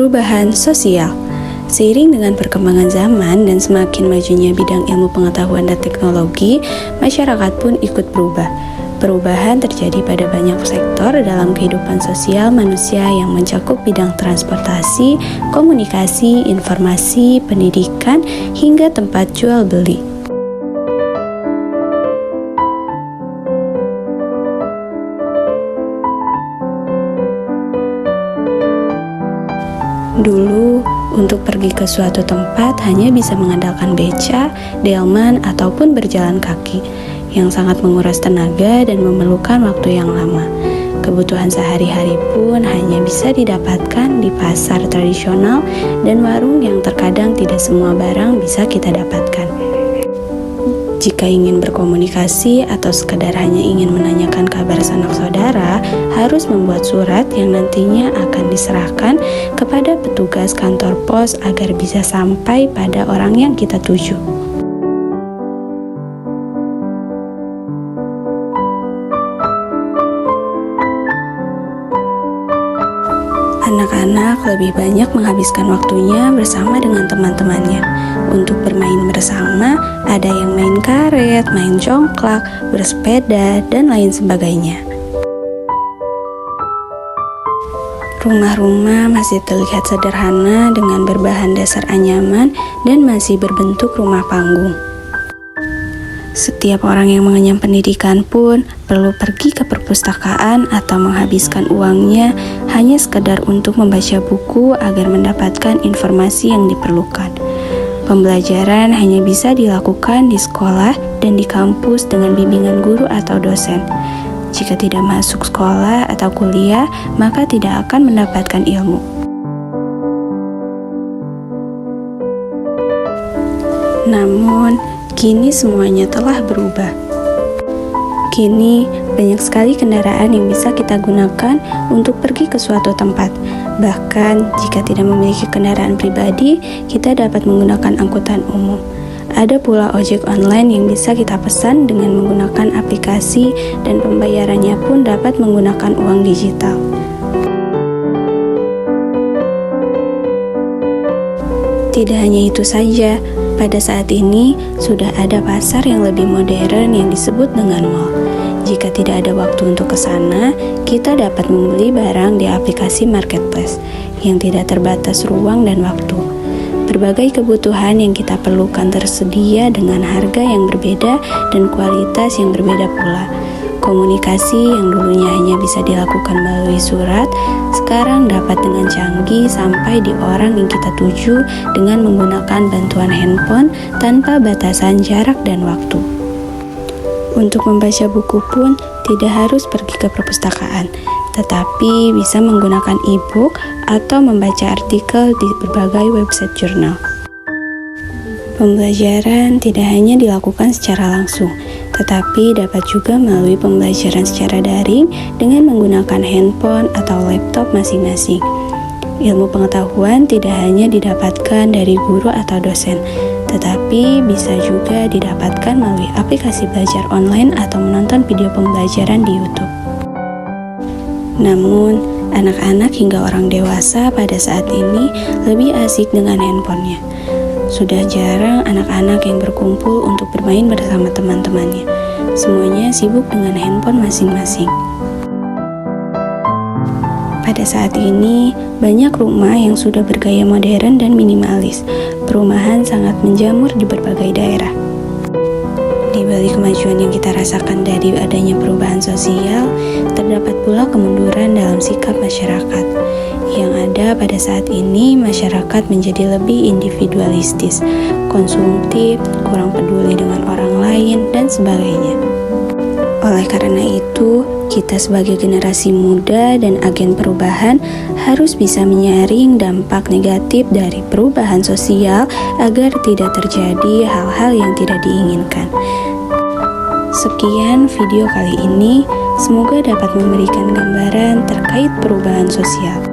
Perubahan sosial. Seiring dengan perkembangan zaman dan semakin majunya bidang ilmu pengetahuan dan teknologi, masyarakat pun ikut berubah. Perubahan terjadi pada banyak sektor dalam kehidupan sosial manusia yang mencakup bidang transportasi, komunikasi, informasi, pendidikan, hingga tempat jual beli. Dulu, untuk pergi ke suatu tempat hanya bisa mengandalkan beca, delman, ataupun berjalan kaki, yang sangat menguras tenaga dan memerlukan waktu yang lama. Kebutuhan sehari-hari pun hanya bisa didapatkan di pasar tradisional dan warung yang terkadang tidak semua barang bisa kita dapatkan. Jika ingin berkomunikasi atau sekedar hanya ingin menanyakan kabar sanak saudara, harus membuat surat yang nantinya akan diserahkan kepada petugas kantor pos agar bisa sampai pada orang yang kita tuju. Anak-anak lebih banyak menghabiskan waktunya bersama dengan teman-temannya. Untuk bermain bersama, ada yang main karet, main congklak, bersepeda, dan lain sebagainya. Rumah-rumah masih terlihat sederhana dengan berbahan dasar anyaman dan masih berbentuk rumah panggung. Setiap orang yang mengenyam pendidikan pun perlu pergi ke perpustakaan atau menghabiskan uangnya hanya sekedar untuk membaca buku agar mendapatkan informasi yang diperlukan. Pembelajaran hanya bisa dilakukan di sekolah dan di kampus dengan bimbingan guru atau dosen. Jika tidak masuk sekolah atau kuliah, maka tidak akan mendapatkan ilmu. Namun, kini semuanya telah berubah. Kini, banyak sekali kendaraan yang bisa kita gunakan untuk pergi ke suatu tempat. Bahkan, jika tidak memiliki kendaraan pribadi, kita dapat menggunakan angkutan umum. Ada pula ojek online yang bisa kita pesan dengan menggunakan aplikasi dan pembayarannya pun dapat menggunakan uang digital. Tidak hanya itu saja, pada saat ini sudah ada pasar yang lebih modern yang disebut dengan mall. Jika tidak ada waktu untuk ke sana, kita dapat membeli barang di aplikasi marketplace yang tidak terbatas ruang dan waktu. Berbagai kebutuhan yang kita perlukan tersedia dengan harga yang berbeda dan kualitas yang berbeda pula. Komunikasi yang dulunya hanya bisa dilakukan melalui surat, sekarang dapat dengan canggih sampai di orang yang kita tuju dengan menggunakan bantuan handphone tanpa batasan jarak dan waktu. Untuk membaca buku pun tidak harus pergi ke perpustakaan, tetapi bisa menggunakan e-book atau membaca artikel di berbagai website jurnal. Pembelajaran tidak hanya dilakukan secara langsung, tetapi dapat juga melalui pembelajaran secara daring dengan menggunakan handphone atau laptop masing-masing. Ilmu pengetahuan tidak hanya didapatkan dari guru atau dosen, tetapi bisa juga didapatkan melalui aplikasi belajar online atau menonton video pembelajaran di YouTube. Namun, anak-anak hingga orang dewasa pada saat ini lebih asik dengan handphonenya. Sudah jarang anak-anak yang berkumpul untuk bermain bersama teman-temannya. Semuanya sibuk dengan handphone masing-masing. Pada saat ini, banyak rumah yang sudah bergaya modern dan minimalis. Perumahan sangat menjamur di berbagai daerah. Di balik kemajuan yang kita rasakan dari adanya perubahan sosial, terdapat pula kemunduran dalam sikap masyarakat. Yang ada pada saat ini, masyarakat menjadi lebih individualistis, konsumtif, kurang peduli dengan orang lain, dan sebagainya. Oleh karena itu, kita sebagai generasi muda dan agen perubahan harus bisa menyaring dampak negatif dari perubahan sosial agar tidak terjadi hal-hal yang tidak diinginkan. Sekian video kali ini, semoga dapat memberikan gambaran terkait perubahan sosial.